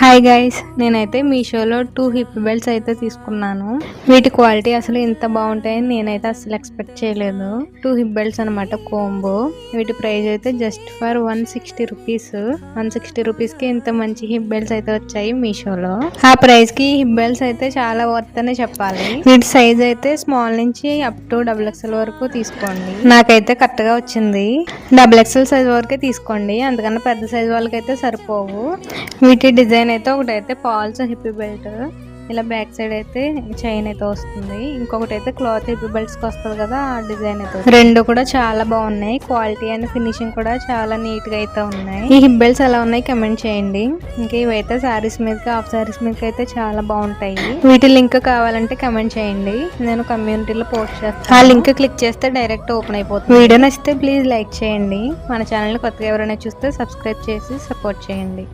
Hi guys, నేనైతే మీషోలో 2 hip belts అయితే తీసుకున్నాను. వీటి క్వాలిటీ అసలు ఇంత బాగుంటాయని నేనైతే అసలు ఎక్స్పెక్ట్ చేయలేదు. 2 హిప్ బెల్ట్స్ అనమాట, కోంబో. వీటి ప్రైస్ అయితే జస్ట్ ఫర్ 160 రూపీస్. 160 రూపీస్కి ఇంత మంచి హిప్ బెల్ట్స్ అయితే వచ్చాయి మీషోలో. ఆ ప్రైస్ కి హిప్ బెల్ట్స్ అయితే చాలా వర్త్ అనే చెప్పాలి. వీటి సైజ్ అయితే స్మాల్ నుంచి అప్ టు XXL వరకు తీసుకోండి. నాకైతే కరెక్ట్ గా వచ్చింది. XXL సైజ్ వరకే తీసుకోండి, అందుకన్నా పెద్ద సైజ్ వాళ్ళకైతే సరిపోవు. వీటి డిజైన్ అయితే ఒకటైతే పాల్స్ హిప్ బెల్ట్, ఇలా బ్యాక్ సైడ్ అయితే చైన్ అయితే వస్తుంది. ఇంకొకటి అయితే క్లాత్ హిప్ బెల్ట్స్ కి వస్తుంది కదా, ఆ డిజైన్ అయితే. రెండు కూడా చాలా బాగున్నాయి. క్వాలిటీ అండ్ ఫినిషింగ్ కూడా చాలా నీట్ గా అయితే ఉన్నాయి. ఈ హిప్ బెల్ట్స్ ఎలా ఉన్నాయి కమెంట్ చేయండి. ఇంకా ఇవైతే సారీస్ మీదకి, హాఫ్ సారీస్ మీదకి అయితే చాలా బాగుంటాయి. వీటి లింక్ కావాలంటే కమెంట్ చేయండి, నేను కమ్యూనిటీలో పోస్ట్ చేస్తాను. ఆ లింక్ క్లిక్ చేస్తే డైరెక్ట్ ఓపెన్ అయిపోతుంది. వీడియో నచ్చితే ప్లీజ్ లైక్ చేయండి. మన ఛానల్ కొత్తగా ఎవరైనా చూస్తే సబ్స్క్రైబ్ చేసి సపోర్ట్ చేయండి.